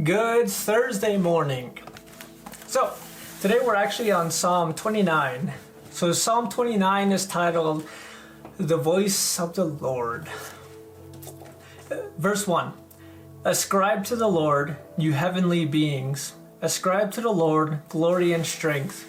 Good Thursday morning. So, today we're actually on Psalm 29. So, Psalm 29 is titled, The Voice of the Lord. Verse 1. Ascribe to the Lord, you heavenly beings. Ascribe to the Lord glory and strength.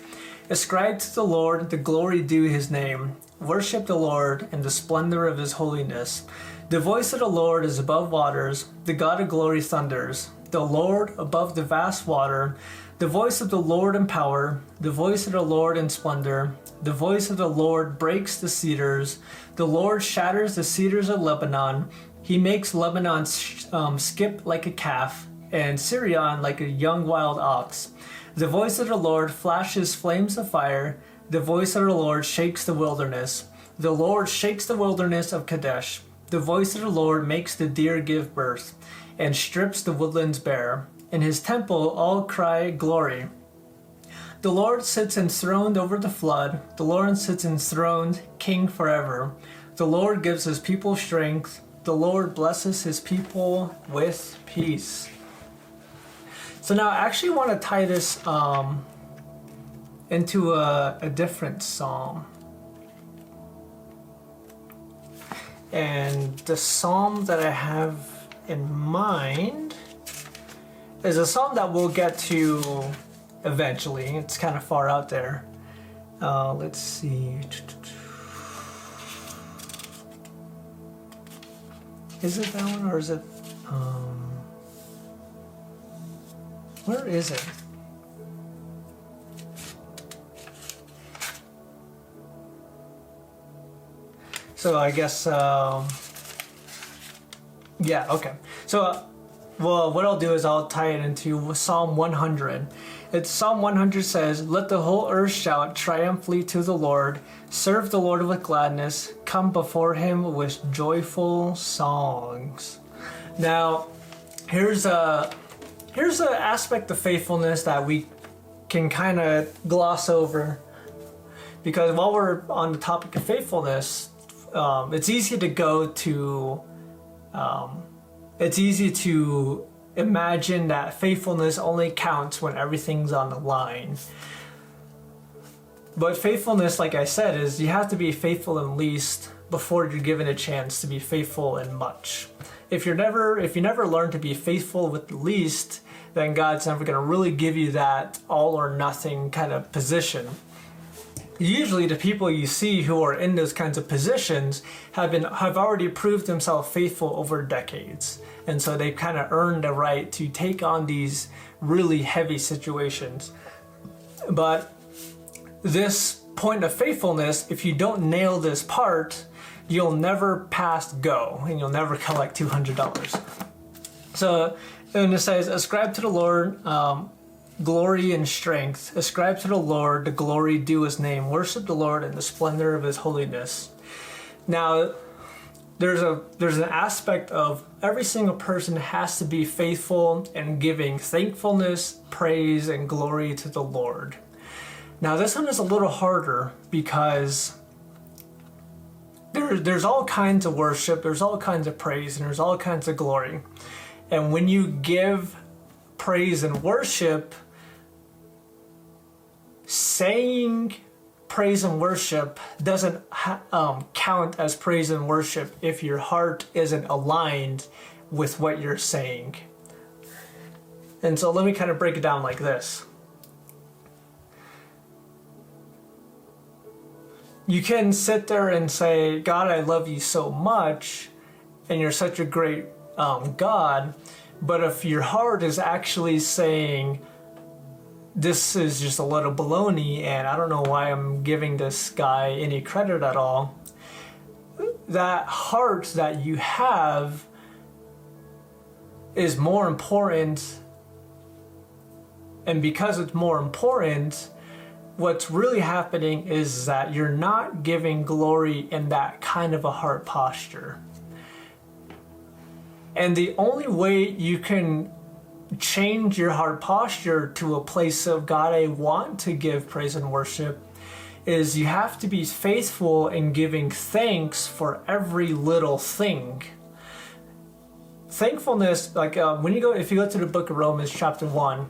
Ascribe to the Lord the glory due his name. Worship the Lord in the splendor of his holiness. The voice of the Lord is above waters. The God of glory thunders. The Lord above the vast water. The voice of the Lord in power. The voice of the Lord in splendor. The voice of the Lord breaks the cedars. The Lord shatters the cedars of Lebanon. He makes Lebanon skip like a calf, and Syrian like a young wild ox. The voice of the Lord flashes flames of fire. The voice of the Lord shakes the wilderness. The Lord shakes the wilderness of Kadesh. The voice of the Lord makes the deer give birth, and strips the woodlands bare. In his temple all cry glory. The Lord sits enthroned over the flood. The Lord sits enthroned, king forever. The Lord gives his people strength. The Lord blesses his people with peace. So now I actually want to tie this into a different psalm. And the psalm that I have in mind is a psalm that we'll get to eventually. It's kind of far out there. Let's see. Is it that one or is it? Where is it? So I guess, yeah, okay. So, well, what I'll do is I'll tie it into Psalm 100. Psalm 100 says, Let the whole earth shout triumphantly to the Lord. Serve the Lord with gladness. Come before him with joyful songs. Now, here's an aspect of faithfulness that we can kind of gloss over. Because while we're on the topic of faithfulness, it's easy to imagine that faithfulness only counts when everything's on the line. But faithfulness, like I said, is you have to be faithful in least before you're given a chance to be faithful in much. If you never learn to be faithful with the least, then God's never going to really give you that all or nothing kind of position. Usually the people you see who are in those kinds of positions have already proved themselves faithful over decades. And so they've kind of earned the right to take on these really heavy situations. But this point of faithfulness, if you don't nail this part, you'll never pass go and you'll never collect $200. So, and it says, ascribe to the Lord glory and strength. Ascribe to the Lord the glory due his name. Worship the Lord in the splendor of his holiness. Now, there's an aspect of every single person has to be faithful in giving thankfulness, praise, and glory to the Lord. Now, this one is a little harder because there's all kinds of worship, there's all kinds of praise, and there's all kinds of glory. And when you give praise and worship, saying praise and worship doesn't count as praise and worship if your heart isn't aligned with what you're saying. And so let me kind of break it down like this. You can sit there and say, God, I love you so much, and you're such a great God, but if your heart is actually saying, this is just a little baloney and I don't know why I'm giving this guy any credit at all, that heart that you have is more important. And because it's more important, what's really happening is that you're not giving glory in that kind of a heart posture. And the only way you can change your heart posture to a place of, God, I want to give praise and worship, is you have to be faithful in giving thanks for every little thing. thankfulness, like if you go to the book of Romans chapter 1,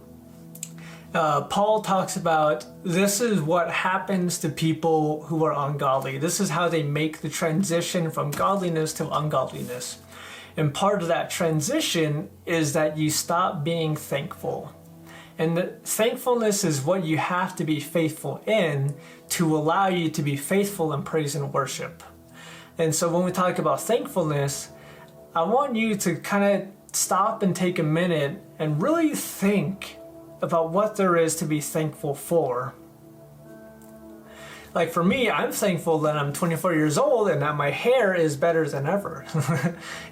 Paul talks about this is what happens to people who are ungodly. This is how they make the transition from godliness to ungodliness. And part of that transition is that you stop being thankful. And the thankfulness is what you have to be faithful in to allow you to be faithful in praise and worship. And so when we talk about thankfulness, I want you to kind of stop and take a minute and really think about what there is to be thankful for. Like for me, I'm thankful that I'm 24 years old and that my hair is better than ever.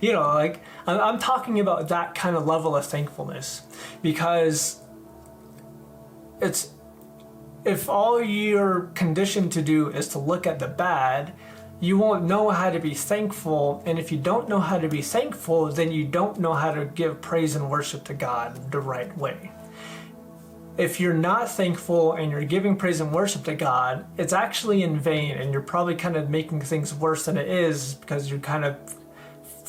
Like I'm talking about that kind of level of thankfulness, because if all you're conditioned to do is to look at the bad, you won't know how to be thankful. And if you don't know how to be thankful, then you don't know how to give praise and worship to God the right way. If you're not thankful and you're giving praise and worship to God, it's actually in vain, and you're probably kind of making things worse than it is, because you're kind of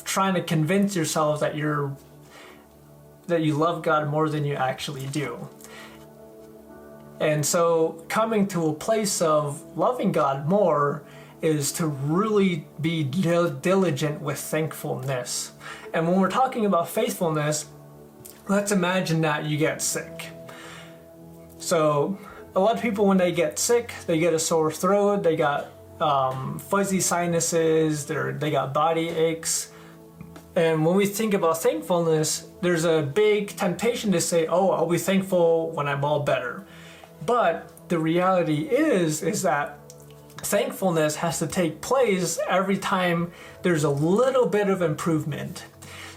trying to convince yourself that you love God more than you actually do. And so coming to a place of loving God more is to really be diligent with thankfulness. And when we're talking about faithfulness, let's imagine that you get sick. So a lot of people, when they get sick, they get a sore throat, they got fuzzy sinuses, they got body aches. And when we think about thankfulness, there's a big temptation to say, oh, I'll be thankful when I'm all better. But the reality is that thankfulness has to take place every time there's a little bit of improvement.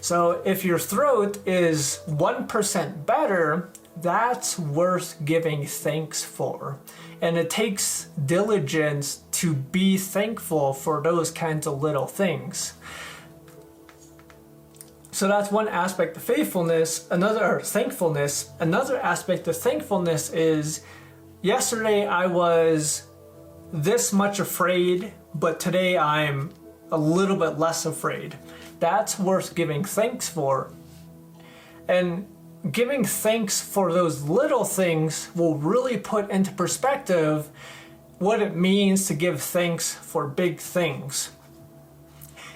So if your throat is 1% better, that's worth giving thanks for. And it takes diligence to be thankful for those kinds of little things. So that's one aspect of thankfulness. Another aspect of thankfulness is, yesterday I was this much afraid, but today I'm a little bit less afraid. That's worth giving thanks for. And giving thanks for those little things will really put into perspective what it means to give thanks for big things.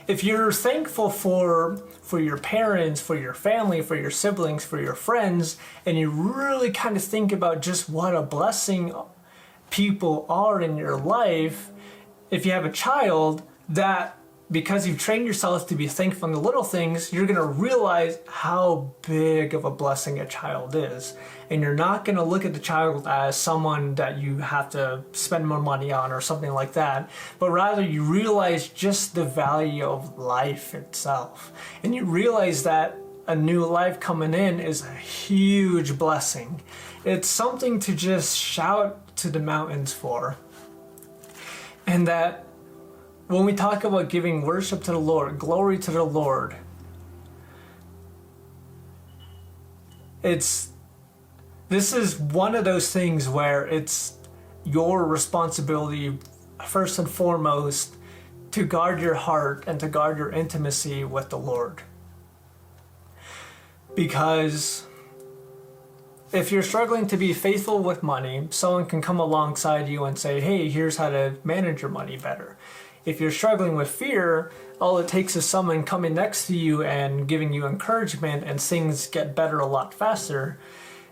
If you're thankful for your parents, for your family, for your siblings, for your friends, and you really kind of think about just what a blessing people are in your life, if you have a child, that because you've trained yourself to be thankful in the little things, you're going to realize how big of a blessing a child is. And you're not going to look at the child as someone that you have to spend more money on or something like that, but rather you realize just the value of life itself. And you realize that a new life coming in is a huge blessing. It's something to just shout to the mountains for. And that when we talk about giving worship to the Lord, glory to the Lord, this is one of those things where it's your responsibility, first and foremost, to guard your heart and to guard your intimacy with the Lord. Because if you're struggling to be faithful with money, someone can come alongside you and say, hey, here's how to manage your money better. If you're struggling with fear, all it takes is someone coming next to you and giving you encouragement, and things get better a lot faster.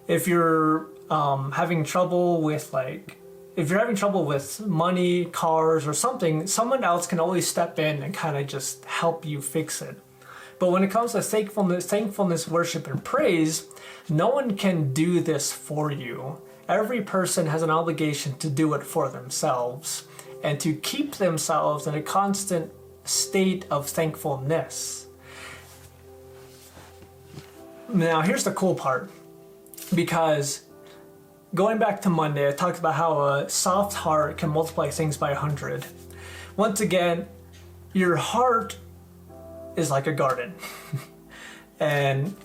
If you're having trouble with money, cars, or something, someone else can always step in and kind of just help you fix it. But when it comes to thankfulness, worship, and praise, no one can do this for you. Every person has an obligation to do it for themselves and to keep themselves in a constant state of thankfulness. Now, here's the cool part, because going back to Monday, I talked about how a soft heart can multiply things by 100. Once again, your heart is like a garden. And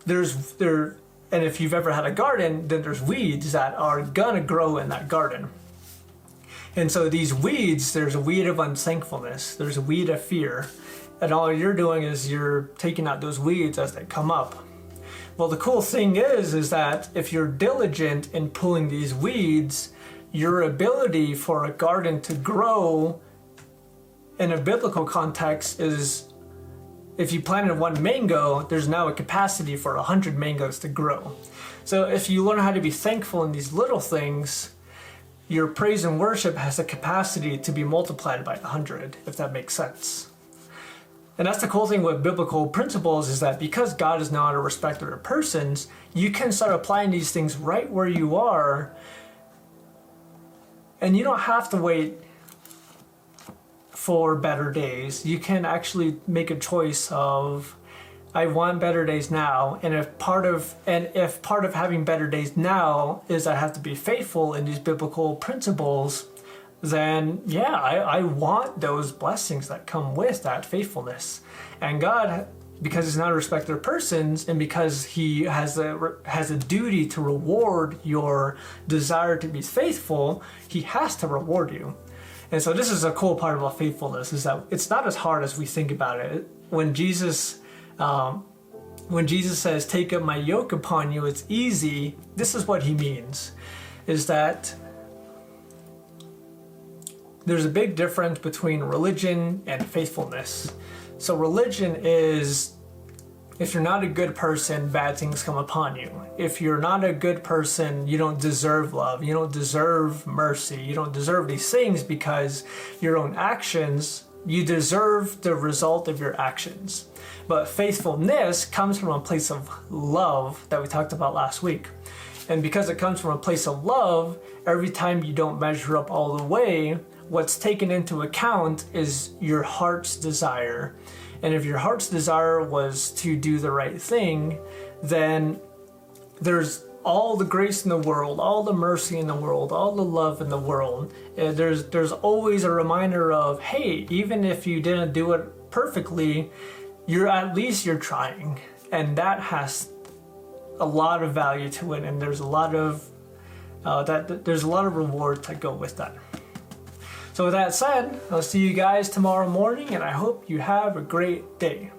if you've ever had a garden, then there's weeds that are gonna grow in that garden. And so these weeds, there's a weed of unthankfulness, there's a weed of fear, and all you're doing is you're taking out those weeds as they come up. Well, the cool thing is that if you're diligent in pulling these weeds, your ability for a garden to grow in a biblical context is, if you planted one mango, there's now a capacity for 100 mangoes to grow. So if you learn how to be thankful in these little things, your praise and worship has a capacity to be multiplied by 100, if that makes sense. And that's the cool thing with biblical principles, is that because God is not a respecter of persons, you can start applying these things right where you are, and you don't have to wait for better days. You can actually make a choice of, I want better days now, and if part of having better days now is I have to be faithful in these biblical principles, then yeah, I want those blessings that come with that faithfulness. And God, because He's not a respecter of persons, and because He has a duty to reward your desire to be faithful, He has to reward you. And so this is a cool part about faithfulness, is that it's not as hard as we think about it. When Jesus says, "Take up my yoke upon you, it's easy," this is what He means, is that there's a big difference between religion and faithfulness. So religion is, if you're not a good person, bad things come upon you. If you're not a good person, you don't deserve love, you don't deserve mercy, you don't deserve these things because your own actions, you deserve the result of your actions. But faithfulness comes from a place of love that we talked about last week. And because it comes from a place of love, every time you don't measure up all the way, what's taken into account is your heart's desire. And if your heart's desire was to do the right thing, then there's all the grace in the world, all the mercy in the world, all the love in the world. There's always a reminder of, hey, even if you didn't do it perfectly, at least you're trying. And that has a lot of value to it, and there's a lot of rewards that go with that. So with that said, I'll see you guys tomorrow morning, and I hope you have a great day.